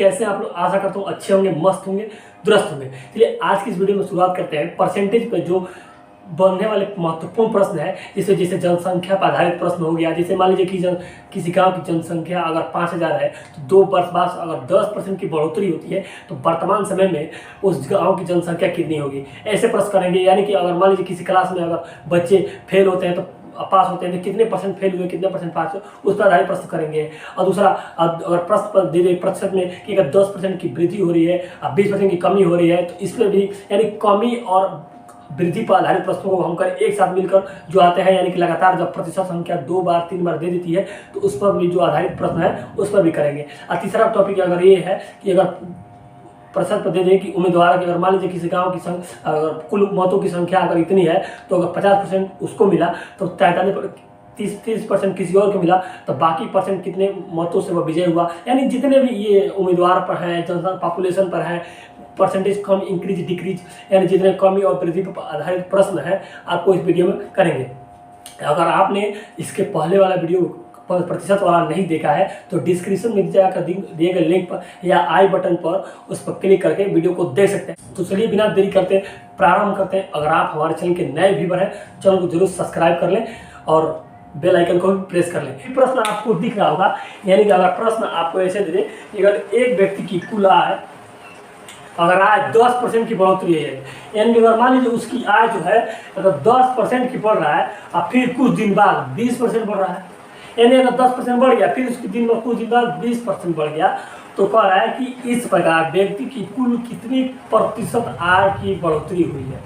कैसे आप लोग, आशा करता हूँ अच्छे होंगे, मस्त होंगे, दुरुस्त होंगे। चलिए आज की इस वीडियो में शुरुआत करते हैं परसेंटेज पे जो बनने वाले महत्वपूर्ण प्रश्न है। जैसे जनसंख्या पर आधारित प्रश्न हो गया। जैसे मान लीजिए कि किसी गांव की जनसंख्या अगर 5000 है तो 2 वर्ष बाद अगर 10% की बढ़ोतरी होती है तो वर्तमान समय में उस गांव की जनसंख्या कितनी होगी, ऐसे प्रश्न करेंगे। यानी कि अगर मान लीजिए किसी क्लास में अगर बच्चे फेल होते हैं तो पास होते हैं तो कितने परसेंट फेल हुए, कितने परसेंट पास हुए, उस पर आधारित प्रश्न करेंगे। और दूसरा, अगर प्रश्न पर दे दे प्रतिशत में कि अगर 10% की वृद्धि हो रही है और 20% की कमी हो रही है तो इस पर भी यानी कमी और वृद्धि पर आधारित प्रश्नों को हम कर एक साथ मिलकर जो आते हैं, यानी कि लगातार जब प्रतिशत संख्या 2 बार 3 बार दे देती है तो उस पर भी जो आधारित प्रश्न है उस पर भी करेंगे। और तीसरा टॉपिक अगर ये है कि अगर प्रतिशत पर दे दें कि उम्मीदवार की अगर मान लीजिए किसी गांव की अगर कुल मतों की संख्या अगर इतनी है तो अगर 50% उसको मिला तो 30% किसी और को मिला तो बाकी परसेंट कितने मतों से वह विजय हुआ। यानी जितने भी ये उम्मीदवार पर हैं, जनसंख्या पॉपुलेशन पर है, परसेंटेज कम इंक्रीज डिक्रीज, यानी जितने कमी और वृद्धि पर आधारित प्रश्न है आपको इस वीडियो में करेंगे। अगर आपने इसके पहले वाला वीडियो प्रतिशत वाला नहीं देखा है तो डिस्क्रिप्शन में जाकर दिए गए लिंक पर या आई बटन पर उस पर क्लिक करके वीडियो को देख सकते हैं। तो चलिए बिना देरी करते प्रारंभ करते हैं। अगर आप हमारे चैनल के नए व्यूअर हैं, चैनल को जरूर सब्सक्राइब कर लें और बेल आइकन को भी प्रेस कर लें। प्रश्न आपको दिख रहा होगा, यानी कि अगर प्रश्न आपको ऐसे दे दे, अगर एक व्यक्ति की कुल आय अगर आय 10% की बढ़ोतरी है, यानी कि अगर मान लीजिए उसकी आय जो है अगर 10% की बढ़ रहा है और फिर कुछ दिन बाद 20% बढ़ रहा है, यानी अगर 10% बढ़ गया फिर उसके दिन में कुछ दिन बाद 20% बढ़ गया तो कह रहा है कि इस प्रकार व्यक्ति की कुल कितनी प्रतिशत आय की बढ़ोतरी हुई है।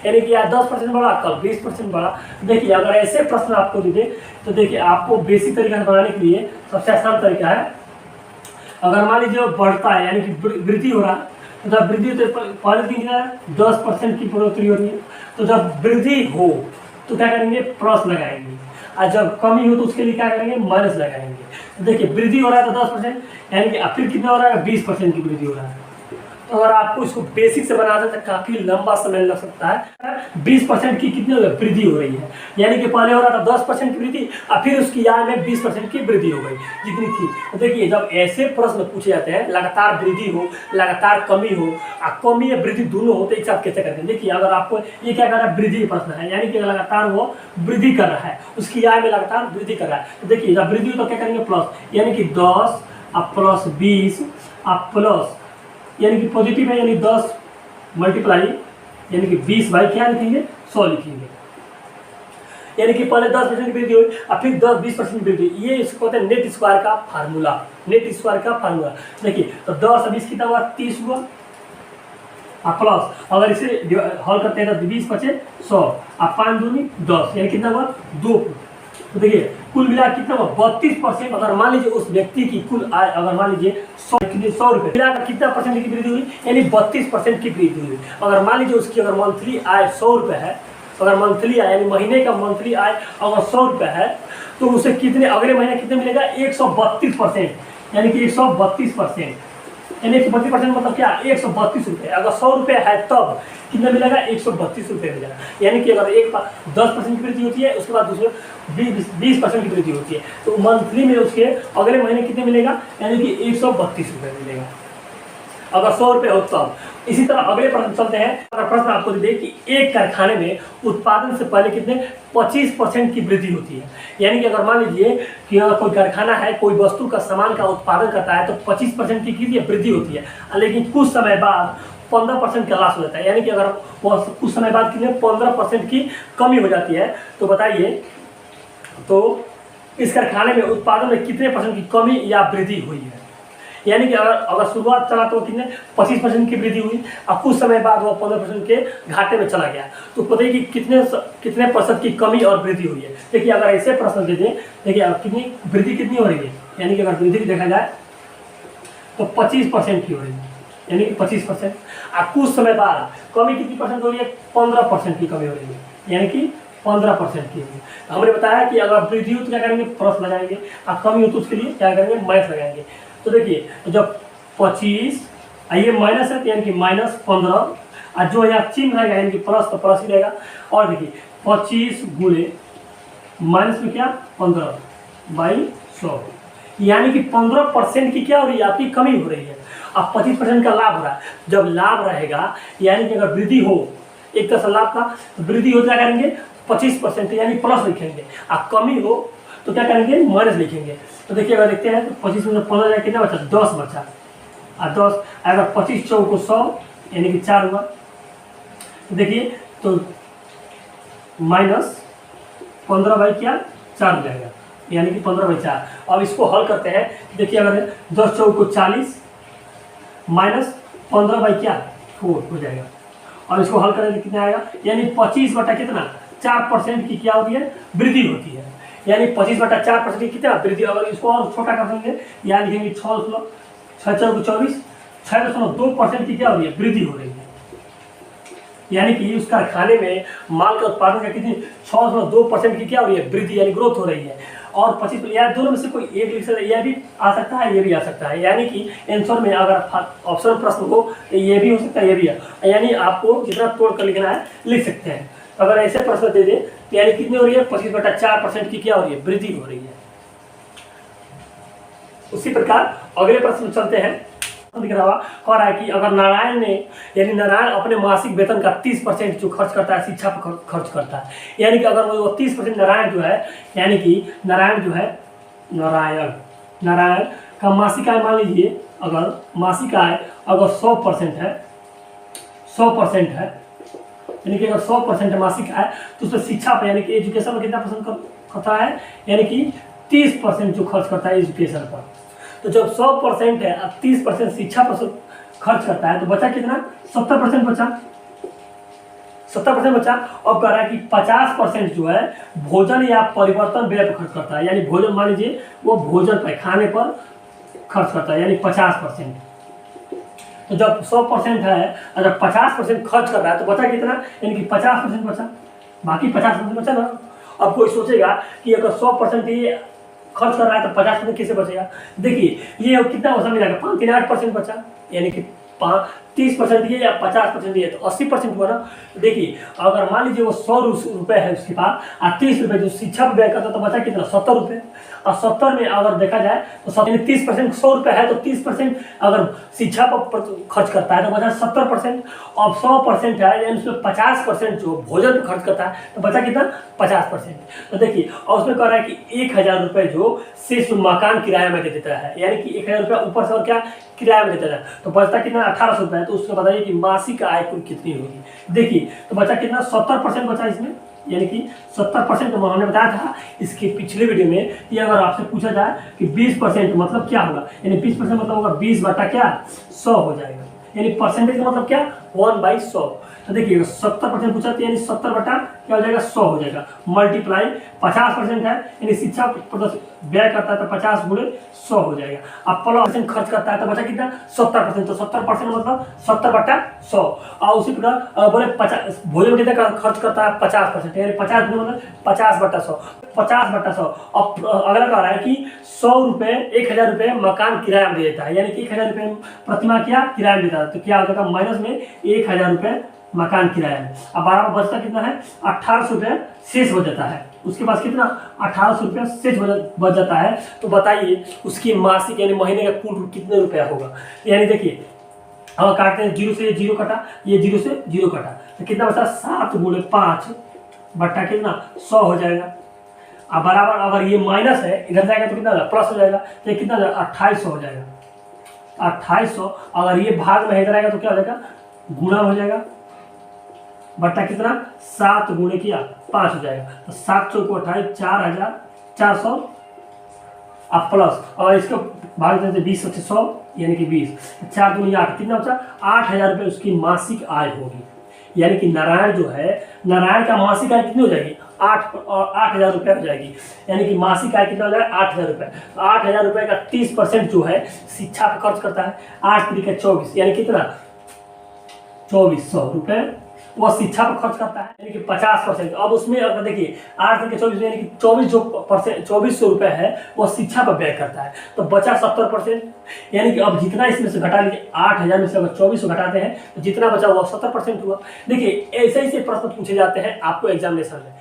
यानी कि आज 10% बढ़ा, कल 20% बढ़ा। देखिए अगर ऐसे प्रश्न आपको दे दे तो देखिए आपको बेसिक तरीका से बनाने के लिए सबसे आसान तरीका है, अगर मान लीजिए बढ़ता है यानी कि वृद्धि हो रहा है तो जब वृद्धि तो पहले दिन है 10% की बढ़ोतरी हो रही है, तो जब वृद्धि हो तो क्या करेंगे, प्लस लगाएंगे, और जब कमी हो तो उसके लिए क्या करेंगे, माइनस लगाएंगे। तो देखिए वृद्धि हो रहा है तो 10%, यानी कि फिर कितना हो रहा है, 20% की वृद्धि हो रहा है। तो अगर आपको इसको बेसिक से बनाना तो काफी लंबा समय लग सकता है। 20% की कितनी वृद्धि हो रही है, यानी कि पहले हो रहा था 10% की वृद्धि और फिर उसकी आय में 20% की वृद्धि हो गई जितनी थी। तो देखिए जब ऐसे प्रश्न पूछे जाते हैं, लगातार वृद्धि हो लगातार कमी हो, कमी या वृद्धि दोनों हो तो एक साथ कैसे करते हैं। देखिए अगर आपको ये क्या कर रहा है, वृद्धि प्रश्न है, यानी कि लगातार वो वृद्धि कर रहा है, उसकी आय में लगातार वृद्धि कर रहा है। तो देखिए जब वृद्धि हो तो क्या करेंगे, प्लस, यानी कि 10 प्लस 20 प्लस, यानी कि पॉजिटिव है, यानी 10 मल्टीप्लाई यानी कि 20 बाई क्या लिखेंगे, 100 लिखेंगे। यानी कि पहले 10% की वृद्धि हुई और फिर 10-20% वृद्धि। ये इसको कहते हैं नेट स्क्वायर का फार्मूला, नेट स्क्वायर का फार्मूला। देखिए तो 10 और 20 कितना हुआ, 30 हुआ, प्लस अगर इसे हल करते हैं तो 20 बचे 100 और 5 दूनी 10, यानी कितना हुआ 2। तो देखिए कुल मिला कितना हुआ 32%। अगर मान लीजिए उस व्यक्ति की कुल आय अगर मान लीजिए 100 रुपये मिलाकर कितना परसेंट की वृद्धि हुई, यानी 32% की वृद्धि हुई। अगर मान लीजिए उसकी अगर मंथली आय 100 रुपये है, अगर मंथली आय यानी महीने का मंथली आय अगर 100 रुपये है तो उसे कितने अगले महीने कितने मिलेगा, 132%, यानी कि 132%, यानी 132% मतलब क्या, 132 रुपये। अगर 100 रुपये है तब कितना मिलेगा, 132 रुपये मिलेगा। यानी कि अगर एक 10% की वृद्धि होती है उसके बाद दूसरे 20% की वृद्धि होती है तो मंथली में उसके अगले महीने कितने मिलेगा, यानी कि 132 रुपये मिलेगा अगर 100 रुपये हो तब। इसी तरह अगले प्रश्न चलते हैं। अगर प्रश्न आपको दे कि एक कारखाने में उत्पादन से पहले कितने 25% की वृद्धि होती है, यानी कि अगर मान लीजिए कि अगर कोई कारखाना है, कोई वस्तु का सामान का उत्पादन करता है तो 25% की वृद्धि होती है, लेकिन कुछ समय बाद 15% का लॉस हो जाता है, यानी कि अगर कुछ समय बाद कितने 15% की कमी हो जाती है। तो बताइए तो इस कारखाने में उत्पादन में कितने परसेंट की कमी या वृद्धि हुई है। यानी कि अगर शुरुआत चला तो कितने 25% की वृद्धि हुई और कुछ समय बाद वो 15% के घाटे में चला गया, तो बताइए कि कितने प्रतिशत की कमी और वृद्धि हुई है। देखिए अगर ऐसे प्रश्न दे दें, देखिए कितनी वृद्धि कितनी हो रही है, यानी कि अगर वृद्धि देखा जाए तो 25% की हो रही है, यानी कि 25%। और कुछ समय बाद कमी कितनी परसेंट हो रही है, 15% की कमी हो रही है, यानी कि 15% की होगी। हमने बताया कि अगर वृद्धि हो तो क्या करेंगे, प्लस लगाएंगे, और कमी हो तो उसके लिए क्या करेंगे, माइनस लगाएंगे। तो देखिए तो जब 25 ये माइनस है यानी कि -15, और जो यहाँ चिन्ह रहेगा यानी कि प्लस तो प्लस ही रहेगा। और देखिए 25 गुणे माइनस में क्या 15/100, यानी कि 15% की क्या हो रही है, आपकी कमी हो रही है। अब 25% का लाभ हो रहा है, जब लाभ रहेगा यानी कि अगर वृद्धि हो एक तरह से लाभ का, तो वृद्धि हो क्या करेंगे 25% यानी प्लस लिखेंगे, और कमी हो तो क्या करेंगे माइनस लिखेंगे। तो देखिए अगर देखते हैं तो 25 में 15 जाए कितना बचा 10 बचा, और 10 अगर 25 चौक को 100 यानी कि 4 हुआ। तो देखिए तो माइनस 15 बाई क्या 4 हो जाएगा, यानी कि 15 बाई 4। अब इसको हल करते हैं, देखिए अगर 10 चौक को 40 माइनस 15 बाई क्या 4 हो जाएगा। और इसको हल करेंगे कितना आएगा, यानी 25 बटा कितना 4% की क्या होती है वृद्धि होती है, यानी 25 बटा 4% की कितना वृद्धि। अगर इसको और छोटा कर देंगे यहाँ लिखेंगे 6.24 6.2% की क्या हो रही है वृद्धि हो रही है, यानी कि उस कारखाने में माल के उत्पादन का कितनी 6.2% की क्या हो रही है वृद्धि, यानी ग्रोथ हो रही है। और 25 या दोनों में से कोई एक लिख सकता है, यह भी आ सकता है ये भी आ सकता है, यानी कि आंसर में अगर ऑप्शन प्रश्न हो तो ये भी हो सकता है ये भी है, यानी आपको जितना तोड़ कर लिखना है लिख सकते हैं। अगर ऐसे प्रश्न दे दे तो यानी कितनी हो रही है 25 बटा 4% की क्या हो रही है वृद्धि हो रही है। उसी प्रकार अगले प्रश्न चलते हैं, दिख रहा कह रहा है कि अगर नारायण ने यानी नारायण अपने मासिक वेतन का 30% जो खर्च करता है शिक्षा पर खर्च करता है, यानी कि अगर वो 30% नारायण जो है यानी कि नारायण जो है नारायण का मासिक आय मान लीजिए अगर मासिक आय अगर 100% है 100% है, यानी कि अगर 100% मासिक आय तो उसमें शिक्षा पर यानी कि एजुकेशन में कितना परसेंट करता है, यानी कि 30% जो खर्च करता है एजुकेशन पर। तो जब 100% है अब 30% शिक्षा पर खर्च करता है तो बचा कितना 70% बचा 70% बचा। अब कह रहा है कि 50% जो है भोजन या परिवर्तन व्यय पर खर्च करता है, यानी भोजन मान लीजिए वो भोजन पर खाने पर खर्च करता है यानी 50%। तो जब 100% है और जब 50% खर्च कर रहा है तो बचा कितना, यानी कि 50% बचा, बाकी 50% बचा ना। अब कोई सोचेगा कि अगर 100% ये खर्च कर रहा है तो 50% कैसे बचेगा, देखिए ये कितना बचा मिलेगा 5-8% बचा, यानी कि 30% ये या 50% ये तो 80% हुआ ना। देखिए अगर मान लीजिए वो 100 रुपये है उसके पास और 30 रुपये जो शिक्षा पर व्यय करता तो बचा कितना 70 रुपये, और 70 में अगर देखा जाए तो 30% 100 रुपये है तो 30% अगर शिक्षा पर खर्च करता है तो बचा 70%। अब 100% है यानी उसमें 50% जो भोजन पर खर्च करता है तो बचा कितना 50%। तो देखिए और उसमें कह रहा है कि 1000 रुपये जो सिर्फ मकान किराया में दे देता है, यानी कि 1000 रुपया ऊपर से और क्या किराया में देता है तो बचता कितना 1800 रुपये है। तो उसको बताइए कि मासिक आय कुल कितनी होगी। देखिए तो बचा कितना 70% बचा इसमें, यानी कि 70% हमने बताया था इसके पिछले वीडियो में कि अगर आपसे पूछा जाए कि 20% मतलब क्या होगा, यानी 20% मतलब होगा 20 बटा क्या 100 हो जाएगा, यानी परसेंटेज का मतलब क्या 1/100। तो देखिए 70% पूछा तो यानी 70 बटा क्या हो जाएगा 100 हो जाएगा, मल्टीप्लाई 50% है यानी शिक्षा व्यय करता है तो 50 गुणे 100 हो जाएगा। अब 50% खर्च करता है तो बचा कितना 70%, तो 70% मतलब 70 बटा 100। और उसी प्रकार बोले 50 भोजन कितना खर्च करता है 50%, यानी 50 गुणे मतलब 50 बटा 100 50 बटा 100। अब अगला कह रहा है कि 100 रुपये 1000 रुपये मकान किराया में दे देता है, यानी कि 1000 रुपये प्रतिमा क्या किराया में देता है, तो क्या हो जाएगा माइनस में 1000 रुपये मकान किराया में। अब बराबर बचता कितना है 1800 रुपये शेष हो जाता है, उसके पास कितना 1800 रुपये शेष बच जाता है। तो बताइए उसकी मासिक यानी महीने का कुल कितने रुपया होगा, यानी देखिए हम काटते हैं 0 से 0 कटा, ये 0 से 0 कटा तो कितना बचा 7 गुणे 5 बट्टा कितना 100 हो जाएगा। अब बराबर अगर ये माइनस है इधर जाएगा तो कितना प्लस हो जाएगा, तो कितना 2800 हो जाएगा 2800। अगर ये भाग में इधर आएगा तो क्या हो जाएगा गुणा हो जाएगा बट्टा कितना 7 गुणे किया 5 हो जाएगा, तो 7 चौक 28 4400 अब प्लस और इसको भाग देते 20 से 100 यानी कि 20 4 दूनी 8 कितना बचा 8000 रुपये उसकी मासिक आय होगी। यानी कि नारायण जो है नारायण का मासिक आय कितनी हो जाएगी 8000 रुपये हो जाएगी, यानी कि मासिक आय कितना हो जाएगा 8000 रुपये। 8000 रुपये का 30% जो है शिक्षा पर खर्च करता है 8 तरीके 24 यानी कितना 2400 रुपये वो शिक्षा पर खर्च करता है, यानी कि 50%। अब उसमें अगर देखिए 8 तरीके 24 यानी कि 2400 रुपये है वो शिक्षा पर व्यय करता है, तो बचा 70%। यानी कि अब जितना इसमें से घटा लीजिए 8000 में से अगर 2400 घटाते हैं तो जितना बचा हुआ 70% हुआ। देखिए ऐसे ही से प्रश्न पूछे जाते हैं आपको एग्जामिनेशन में।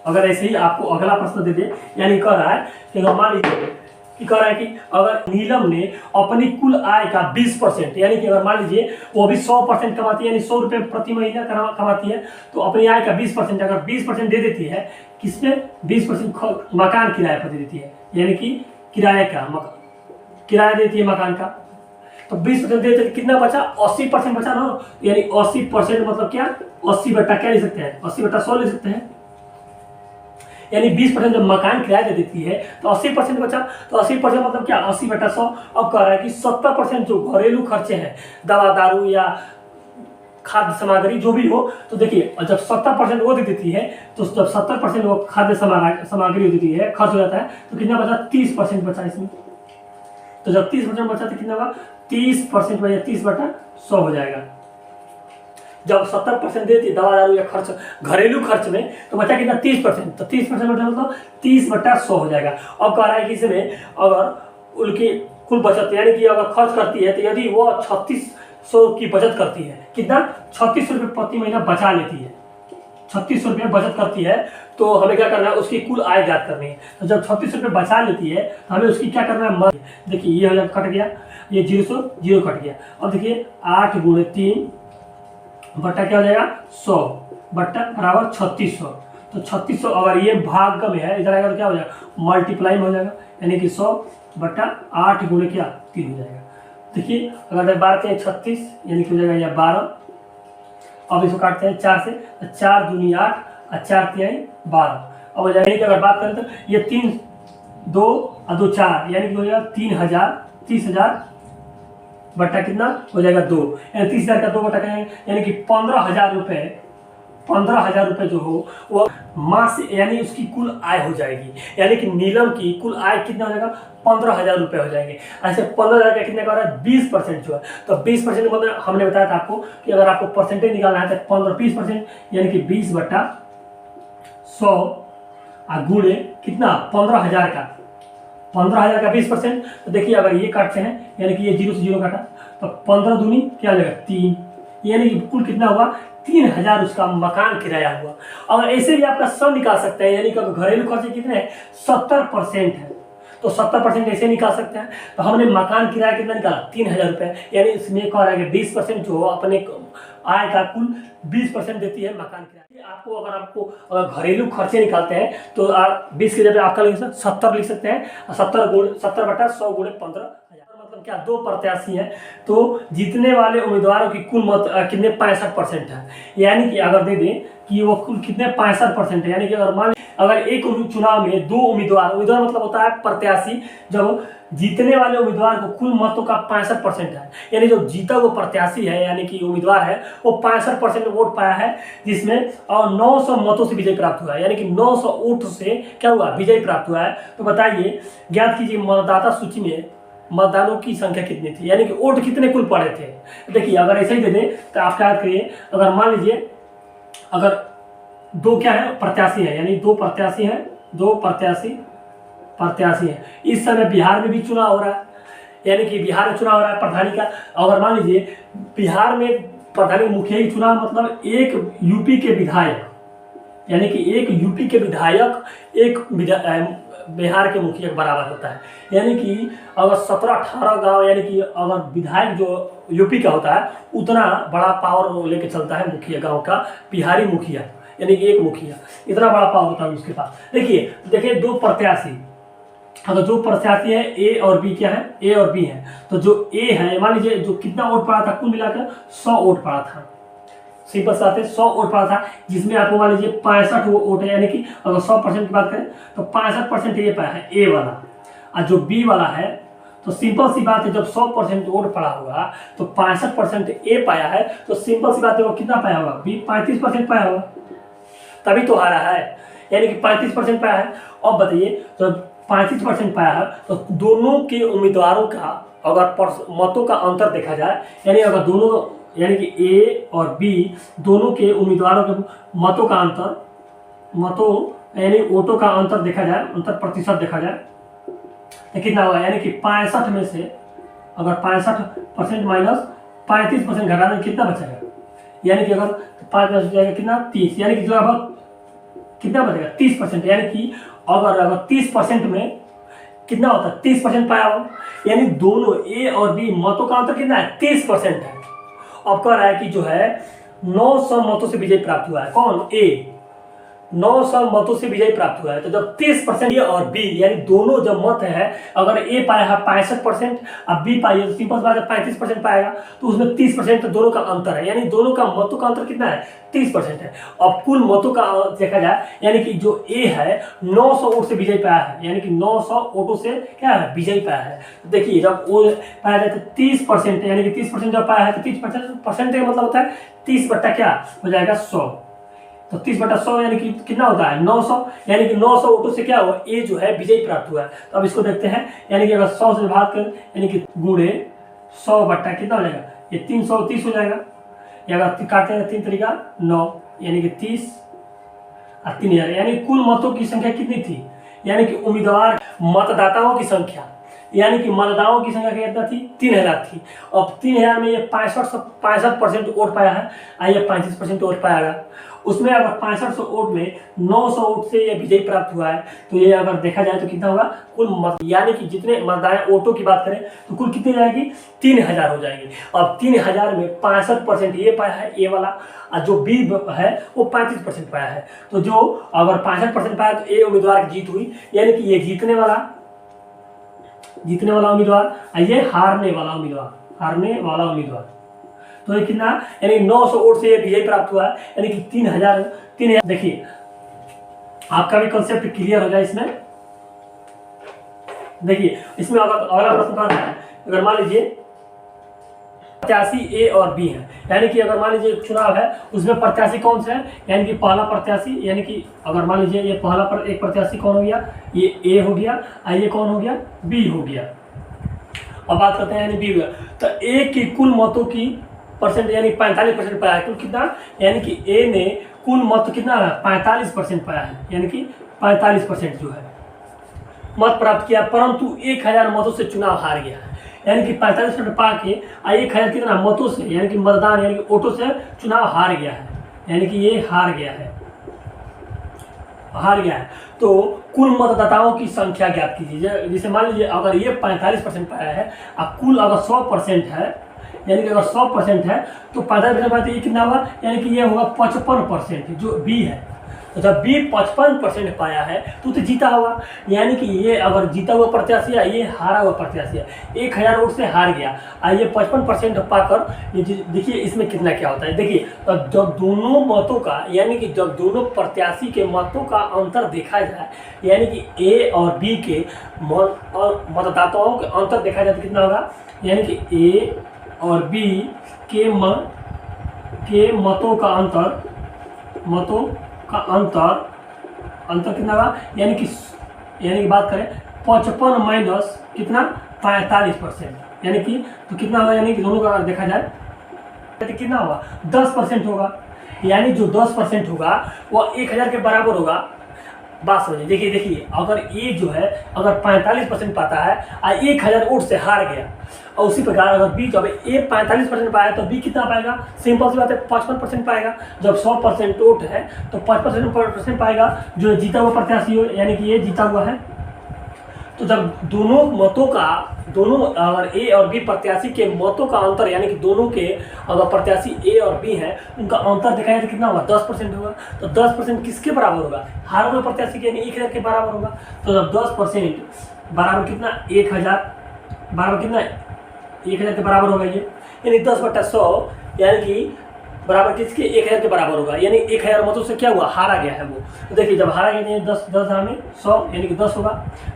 अगर ऐसे ही आपको अगला प्रश्न दे दे, यानी कह रहा है कि अगर मान लीजिए कि कह रहा है कि अगर नीलम ने अपनी कुल आय का 20%, यानी कि अगर मान लीजिए वो अभी 100% कमाती है, यानी 100 रुपये प्रति महीना कमाती है, तो अपनी आय का 20% अगर 20% दे देती है, किसमें 20% मकान किराए पर दे देती है, यानी कि किराया देती है मकान का, तो 20% दे देती, कितना बचा 80% बचा ना, यानी 80% मतलब क्या 80 बटा क्या ले सकते हैं, 80 बटा 100 ले सकते हैं, यानी 20% जब मकान किराया दे देती है तो 80% बचा, तो 80% मतलब क्या 80 बटा 100। अब कह रहा है कि 70% जो घरेलू खर्चे हैं, दवा दारू या खाद्य सामग्री जो भी हो, तो देखिए जब 70% वो दे देती है, तो जब 70% वो खाद्य सामग्री देती है, खर्च हो जाता है, तो कितना बचा 30% बचा इसमें। तो जब 30% बचा तो कितना होगा 30% बचा 30 बटा 100 हो जाएगा। जब 70% देती दवा दारू या खर्च घरेलू खर्च में, तो बचा कितना 30%, तो 30% बचा मतलब 30 बटा 100 हो जाएगा। अब कह रहा है कि इसमें अगर उनकी कुल बचत, यानी कि अगर खर्च करती है, तो यदि वो 3600 की बचत करती है, कितना 3600 रुपये प्रति महीना बचा लेती है, 3600 रुपये बचत करती है, तो हमें क्या करना है उसकी कुल आय ज्ञात करनी है। तो जब 3600 रुपये बचा लेती है, तो हमें उसकी क्या करना है, देखिए ये हो कट गया, ये 0 से 0 कट गया। अब देखिए 8 गुणे 3 बट्टा क्या हो जाएगा 100 बट्टा बराबर 3600। तो 3600 अगर ये भाग में है, इधर आएगा तो क्या हो जाएगा मल्टीप्लाई में हो जाएगा, यानी कि 100 बट्टा 8 गुणे क्या 3 हो जाएगा। देखिए अगर 12 के 36, यानी कि हो जाएगा यह 12। अब इसको काटते हैं 4 से, तो 4 दूनी 8 और 4 तिहाई 12। अब हो जाएगा कि अगर बात करें तो ये 3 2 और 2 4, यानी कि हो जाएगा 3000, 30,000 बट्टा कितना हो जाएगा 2, यानी 30,000 का 2 बट्टा करेंगे, यानी कि 15,000 रुपये, 15,000 रुपये जो हो वो मास, यानी उसकी कुल आय हो जाएगी। यानी कि नीलम की कुल आय कितना हो जाएगा 15,000 रुपये हो जाएंगे। ऐसे 15,000 का कितना कर रहा है 20% जो है, तो 20% मतलब हमने बताया था आपको कि अगर आपको परसेंटेज निकालना है तो 20%, यानी कि 20 बट्टा 100 गुणे कितना 15,000 का, 15,000 का 20%। तो देखिए अगर ये काटते हैं, यानी कि ये 0 से 0 काटा, तो 15 दूनी क्या हो जाएगा 3, यानी कि कुल कितना हुआ 3000 उसका मकान किराया हुआ। और ऐसे भी आपका सम निकाल सकते हैं, यानी कि घरेलू खर्चे कितने हैं 70% है, तो 70% ऐसे निकाल सकते हैं। तो हमने मकान किराया कितना निकाला 3000 रुपये, यानी इसमें कह रहा है कि 20% जो अपने आय का कुल 20% देती है मकान किराया। आपको अगर घरेलू खर्चे निकालते हैं तो 20 की जगह आपका लिख सकते 70 लिख सकते हैं, 70 बटा 100 गुणे 15,000, मतलब क्या 2 प्रत्याशी हैं, तो जीतने वाले उम्मीदवारों की कुल मत कितने 65% है, यानी कि अगर दे दें कि वो कुल कितने 65% है, यानी कि अगर एक चुनाव में 2 उम्मीदवार मतलब होता है प्रत्याशी, जब जीतने वाले उम्मीदवार को कुल मतों का 65% है, यानी जो जीता वो प्रत्याशी है, यानी कि उम्मीदवार है, वो 65% वोट पाया है, जिसमें और 900 मतों से विजय प्राप्त हुआ है, यानी कि 900 वोट से क्या हुआ विजय प्राप्त हुआ है। तो बताइए ज्ञात कीजिए मतदाता सूची में मतदानों की संख्या कितनी थी, यानी कि वोट कितने कुल पड़े थे। देखिए अगर ऐसे ही दे दें तो आप क्या करिए, अगर मान लीजिए अगर 2 क्या है प्रत्याशी है, यानी 2 प्रत्याशी हैं, 2 प्रत्याशी हैं। इस समय बिहार में भी चुनाव हो रहा है, यानी कि बिहार में चुनाव हो रहा है प्रधानी का। अगर मान लीजिए बिहार में प्रधानी मुखिया की चुनाव मतलब एक यूपी के विधायक, यानी कि एक यूपी के विधायक एक बिहार के मुखिया के बराबर होता है, यानी कि अगर 17-18 गांव, यानी कि अगर विधायक जो यूपी का होता है उतना बड़ा पावर लेके चलता है मुखिया गांव का, बिहारी मुखिया, यानी कि एक मुखिया इतना बड़ा पावर होता है उसके पास। देखिए 2 प्रत्याशी, अगर जो प्रत्याशी है ए और बी क्या है, ए और बी है, तो जो ए है मान लीजिए जो कितना वोट पड़ा था कुल मिलाकर 100 वोट पड़ा था, सिंपल सा 100 वोट पड़ा था, जिसमें आपको मान लीजिए 65 वोट है, यानी कि अगर 100% की बात करें तो 65% ये पाया है ए वाला, और जो बी वाला है तो सिंपल सी बात है जब 100% वोट पड़ा होगा तो 65% ए पाया है, तो सिंपल सी बात है वो कितना पाया होगा बी 35% पाया होगा, तभी तो हारा है, यानी कि 35% पाया है। अब बताइए तो 35% पाया है, तो दोनों के उम्मीदवारों का अगर मतों का अंतर देखा जाए, यानी अगर दोनों, यानी कि ए और बी दोनों के उम्मीदवारों के मतों का अंतर, यानी वोटों का अंतर देखा जाए, अंतर प्रतिशत देखा जाए तो कितना होगा, यानी कि 65 में से अगर 65% माइनस 35% घटा दें कितना बचेगा, यानी कि अगर 5 में जाएगा कितना 30, यानी कि लगभग कितना बचेगा 30%, यानी कि अगर 30% में कितना होता है 30% पाया हो, यानी दोनों ए और बी मतों का अंतर कितना है 30% है। अब कह रहा है कि जो है 900 मतों से विजय प्राप्त हुआ है, कौन ए, 900 मतों से विजय प्राप्त हुआ है। तो जब 30% ए और बी यानी दोनों जब मत है, अगर ए पाया है 65% अब बी पाई है तो सिंपल बात है 35% पाएगा, तो उसमें 30% दोनों का अंतर है, यानी दोनों का मतों का अंतर कितना है 30% है। अब कुल मतों का देखा जाए यानी कि जो ए है 900 वोट से विजय पाया है, यानी कि 900 वोटों से क्या है विजय पाया है। तो देखिए जब वो पाया जाए तो 30% यानी कि 30% जब पाया है तो 30% का मतलब होता है 30 बट्टा क्या हो जाएगा 100, तो 30/100 यानी कि कितना होता है 900, यानी कि 900 वोटों से क्या हुआ ए जो है विजय प्राप्त हुआ है। तो अब इसको देखते हैं, यानी कि अगर 100 से भाग कर यानी कि गुणे 100 बट्टा कितना हो जाएगा, ये 330 हो जाएगा, या अगर काटते हैं 3 तरीका 9 यानी कि 30 और 3000, यानी कुल मतों की संख्या कितनी थी, यानी कि उम्मीदवार मतदाताओं की संख्या, यानी कि मतदाताओं की संख्या कितना थी 3000 थी। अब 3000 में ये 65% वोट पाया है, आइए 35% वोट पाएगा, उसमें अगर 6500 वोट में 900 वोट से ये विजय प्राप्त हुआ है, तो ये अगर देखा जाए तो कितना होगा कुल मत, यानी कि जितने मतदाता वोटों की बात करें तो कुल कितनी जाएगी 3000 हो जाएगी। अब 3000 में 65% ये पाया है ए वाला, और जो बी है वो 35% पाया है, तो जो अगर 65% पाया तो ए उम्मीदवार की जीत हुई, यानी कि ये जीतने वाला उम्मीदवार और ये हारने वाला उम्मीदवार, तो ये कितना यानी 900 वोट से ये विजय प्राप्त हुआ है, यानी कि 3000। देखिए आपका भी कंसेप्ट क्लियर हो जाए इसमें। देखिए इसमें अगर अगला प्रश्न आता है, अगर मान लीजिए प्रत्याशी ए और बी है, यानी कि अगर मान लीजिए चुनाव है उसमें प्रत्याशी कौन से है, यानी कि पहला प्रत्याशी, यानी कि अगर मान लीजिए ये पहला पर एक प्रत्याशी कौन हो गया, ये ए हो गया और ये कौन हो गया बी हो गया। अब बात करते हैं यानी बी हो गया, तो ए की कुल मतों की परसेंट यानी 45% पाया है, कुल कितना, यानी कि ए ने कुल मत कितना है 45% पाया है, यानी कि 45% जो है मत प्राप्त किया, परंतु 1000 मतों से चुनाव हार गया है, यानी कि 45% पा के 1000 कितना मतों से यानी कि मतदान यानी कि वोटों से चुनाव हार गया है, यानी कि ये हार गया है। तो कुल मतदाताओं की संख्या ज्ञात कीजिए। जैसे मान लीजिए अगर ये 45% पाया है और कुल अगर 100% है, यानी कि अगर 100% है तो 45% पाया तो ये कितना होगा, यानी कि ये होगा 55% जो बी है। तो जब बी 55% पाया है तो जीता होगा, यानी कि ये अगर जीता हुआ प्रत्याशी है, ये हारा हुआ प्रत्याशी है, 1000 वोट से हार गया और ये 55% पाकर ये देखिए इसमें कितना क्या होता है। देखिए जब दोनों मतों का यानी कि जब दोनों प्रत्याशी के मतों का अंतर देखा जाए, यानी कि ए और बी के मतदाताओं के अंतर देखा जाए तो कितना होगा, यानी कि ए और बी के मतों का अंतर कितना होगा, यानी कि बात करें 55 माइनस कितना 45%, यानी कि तो कितना होगा, यानी कि दोनों का देखा जाए तो कितना होगा 10% होगा, यानी जो 10% होगा वो 1000 के बराबर होगा। बात समझिए, देखिए अगर ए जो है अगर 45% पाता है और 1000 वोट से हार गया, और उसी प्रकार अगर बी जब ए 45% पाया तो बी कितना पाएगा, सिंपल सी बात है 55% पाएगा। जब 100% वोट है तो 55% पाएगा जो जीता हुआ प्रत्याशी हो, यानी कि ये जीता हुआ है। तो जब दोनों अगर ए और बी प्रत्याशी के मतों का अंतर यानी कि दोनों के अगर प्रत्याशी ए और बी हैं उनका अंतर देखा जाए तो कितना होगा 10% होगा। तो 10% किसके बराबर होगा, हारे हुए प्रत्याशी के यानी 1000 के बराबर होगा। तो जब 10% बराबर कितना 1000 बराबर कितना 1000 के बराबर होगा ये, यानी 10/100 यानी कि बराबर किसके 1000 के बराबर होगा, यानी 1000 मतों से क्या हुआ हारा गया है वो। तो देखिए जब हारा गया 10 में 100 यानी कि 10 होगा,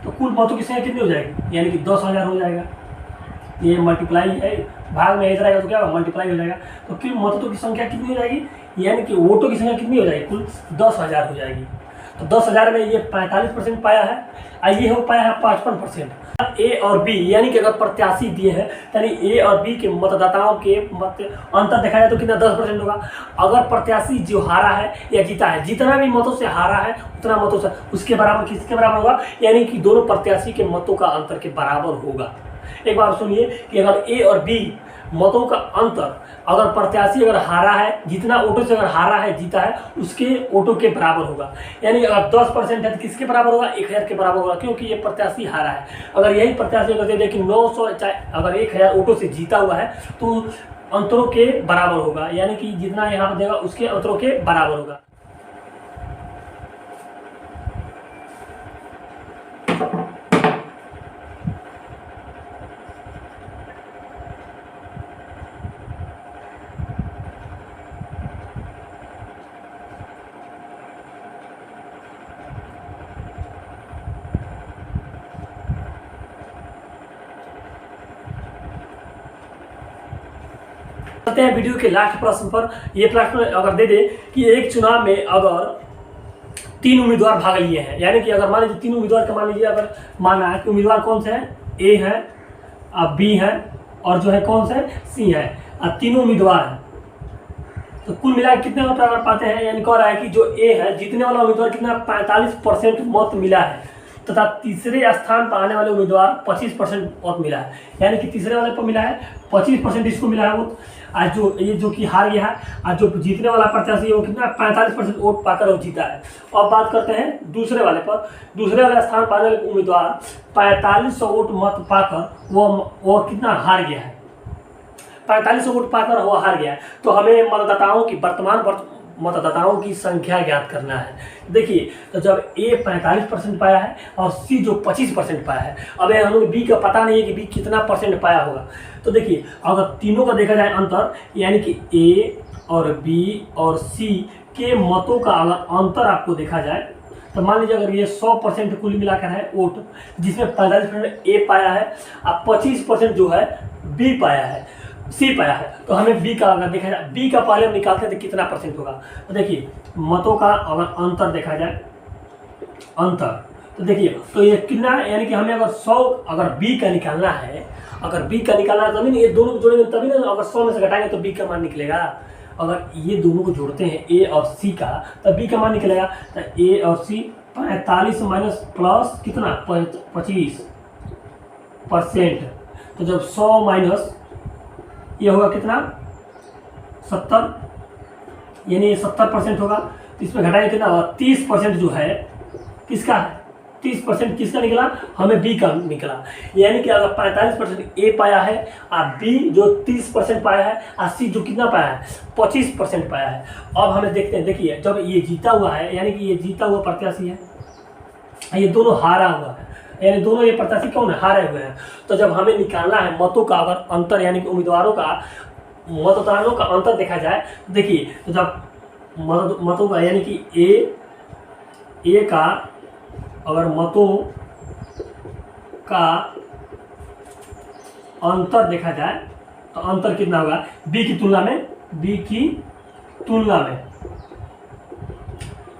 तो कुल मतों की संख्या कितनी हो जाएगी, यानी कि 10,000 हो जाएगा। ये मल्टीप्लाई है, भाग में ऐसा रहेगा तो क्या होगा मल्टीप्लाई हो जाएगा। तो कुल मतों की संख्या कितनी हो जाएगी, यानी कि वोटों की संख्या कितनी हो जाएगी, कुल 10,000 हो जाएगी। तो 10,000 में ये 45% पाया है और ये हो पाया है 55%। ए और बी यानी कि अगर प्रत्याशी दिए हैं यानी ए और बी के मतदाताओं के मत अंतर देखा जाए तो कितना 10% होगा। अगर प्रत्याशी जो हारा है या जीता है, जितना भी मतों से हारा है उतना मतों से उसके बराबर किसके बराबर होगा, यानी कि दोनों प्रत्याशी के मतों का अंतर के बराबर होगा। एक बार सुनिए कि अगर ए और बी मतों का अंतर अगर प्रत्याशी अगर हारा है, जितना वोटों से अगर हारा है जीता है, उसके वोटों के बराबर होगा। यानी अगर 10% है तो किसके बराबर होगा? 1000 के बराबर होगा, क्योंकि ये प्रत्याशी हारा है। अगर यही प्रत्याशी अगर दे दे कि 900 चाहे अगर 1000 वोटों से जीता हुआ है तो अंतरों के बराबर होगा, यानी कि जितना यहाँ पर देगा उसके अंतरों के बराबर होगा। चलते हैं वीडियो के लास्ट प्रश्न पर। ये प्रश्न अगर दे दे कि एक चुनाव में अगर 3 उम्मीदवार भाग लिए हैं, यानी कि अगर मान लीजिए 3 उम्मीदवार का मान लीजिए अगर माना है कि उम्मीदवार कौन से हैं? ए है, अब बी है और जो है कौन से सी है, अब तीनों उम्मीदवार हैं, तो कुल मिलाकर कितने वोट अगर पाते हैं? यानी कह रहा है कि जो ए है जीतने वाला उम्मीदवार कितना 45% मत मिला है, तथा तीसरे स्थान पर आने वाले उम्मीदवार 25% वोट मिला है, यानी कि तीसरे वाले पर मिला है 25% इसको मिला है वोट। आज जो कि हार गया है, आज जो जीतने वाला प्रत्याशी है वो कितना 45% वोट पाकर वो जीता है। अब बात करते हैं दूसरे वाले पर। दूसरे वाले स्थान पर आने वाले उम्मीदवार 4500 वोट मत पाकर वो कितना हार गया है, 4500 वोट पाकर वो हार गया है। तो हमें मतदाताओं की वर्तमान मतदाताओं की संख्या ज्ञात करना है। देखिए, तो जब ए 45% पाया है और सी जो 25% पाया है, अब हम लोग बी का पता नहीं है कि बी कितना परसेंट पाया होगा। तो देखिए, अगर तीनों का देखा जाए अंतर, यानी कि ए और बी और सी के मतों का अगर अंतर आपको देखा जाए तो मान लीजिए अगर ये 100% कुल मिलाकर है वोट, जिसमें 45% ए पाया है और 25% जो है बी पाया है, सी पाया है, तो हमें बी का अगर देखा जाए, बी का पहले हम निकालते हैं तो कितना परसेंट होगा। तो देखिए, मतों का अगर अंतर देखा जाए, अंतर तो देखिए तो ये कितना, यानी कि हमें अगर 100 अगर बी का निकालना है, अगर बी का निकालना है तभी ये दोनों को जोड़ेंगे तभी ना, अगर 100 में से घटाएंगे तो बी का मान निकलेगा। अगर ये दोनों को जोड़ते हैं ए और सी का तब बी का मान निकलेगा। तो ए और सी 45 माइनस प्लस कितना 25%, तो जब 100 माइनस ये होगा कितना 70, यानी ये 70% होगा। तो इसमें घटाएंगे कितना होगा 30% जो है किसका है, 30% किसका निकला? हमें बी का निकला। यानी कि अगर 45% ए पाया है और बी जो 30% पाया है और सी जो कितना पाया है 25% पाया है। अब हमें देखते हैं, देखिए जब ये जीता हुआ है, यानी कि ये जीता हुआ प्रत्याशी है, ये दोनों हारा हुआ है, यानी दोनों ये प्रत्याशी कौन है? हारे हुए हैं। तो जब हमें निकालना है मतों का अगर अंतर, यानी कि उम्मीदवारों का मतदाताओं का अंतर देखा जाए, देखिए तो जब मतों का यानी कि ए का अगर मतों का अंतर देखा जाए तो अंतर कितना होगा बी की तुलना में, तो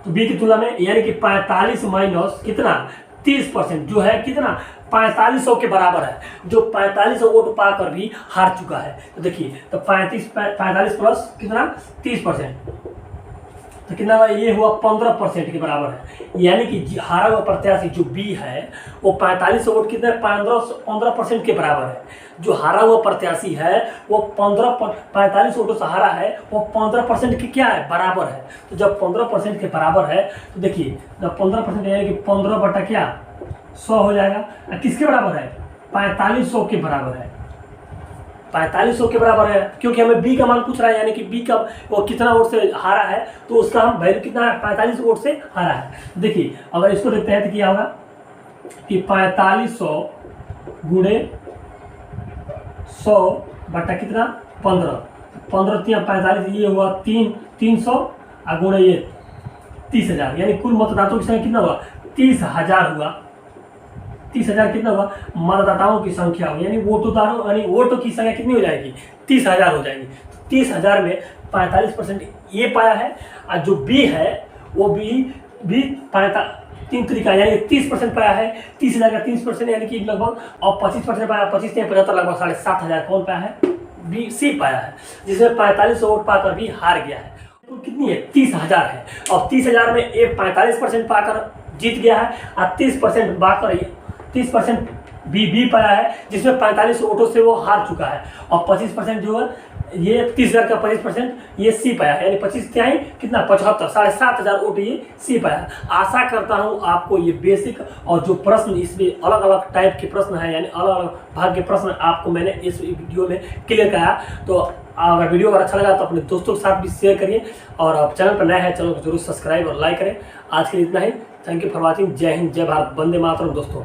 बी की तुलना में, यानी कि 45 माइनस कितना 30% जो है कितना 4500 के बराबर है, जो 4500 वोट पाकर भी हार चुका है। तो देखिए, तो 45 प्लस कितना 30%, तो कितना हुआ? ये हुआ 15% के बराबर है। यानी कि हारा हुआ प्रत्याशी जो बी है वो 4500 वोट कितने 15% के बराबर है। जो हारा हुआ प्रत्याशी है वो 45 वोटों से हारा है, वो 15% के क्या है? बराबर है। तो जब 15% के बराबर है तो देखिए जब 15% यानी कि 15 बटा क्या 100 हो जाएगा। किसके बराबर है? 4500 के बराबर है, 4500 के बराबर है, क्योंकि हमें बी का मान पूछ रहा है, यानी कि बी का वो कितना वोट से हारा है, तो उसका हम वैल्यू कितना है 45 वोट से हारा है। देखिए अगर इसको देखते हैं तो क्या होगा कि 4500 गुणे 100 बटा कितना 15 3 45, ये हुआ 300 और गुणे ये 30,000, यानी कुल मतदाताओं की संख्या कितना हुआ 30,000 हुआ। 30,000 कितना हुआ मतदाताओं की संख्या हुई, यानी वोटों यानी वोटों की संख्या कितनी हो जाएगी 30,000 हो जाएगी। 30,000 में 45% ये पाया है और जो बी है वो भी 3 तरीका यानी 30% पाया है। 30,000 का 30% यानी कि लगभग, और 25% पाया, 25 से 75 लगभग 7,500 कौन पाया है? बी सी पाया है, जिसमें 4500 वोट पाकर भी हार गया है। तो कितनी है 30,000 है, और 30,000 में 45% पाकर जीत गया है और 30% बी पाया है, जिसमें 45 वोटों से वो हार चुका है। और 25% जो है ये 30,000 का 25% ये सी पाया है, यानी 25 तिहाई कितना 75, 7,500 वोट ये सी पाया। आशा करता हूँ आपको ये बेसिक और जो प्रश्न इसमें अलग अलग टाइप के प्रश्न है, यानी अलग अलग भाग के प्रश्न आपको मैंने इस वीडियो में क्लियर कराया। तो अगर वीडियो अगर अच्छा लगा तो अपने दोस्तों के साथ भी शेयर करिए, और आप चैनल पर नए हैं चैनल को जरूर सब्सक्राइब और लाइक करें। आज के लिए इतना ही। Thank you for watching. जय हिंद, जय भारत, वंदे मातरम दोस्तों।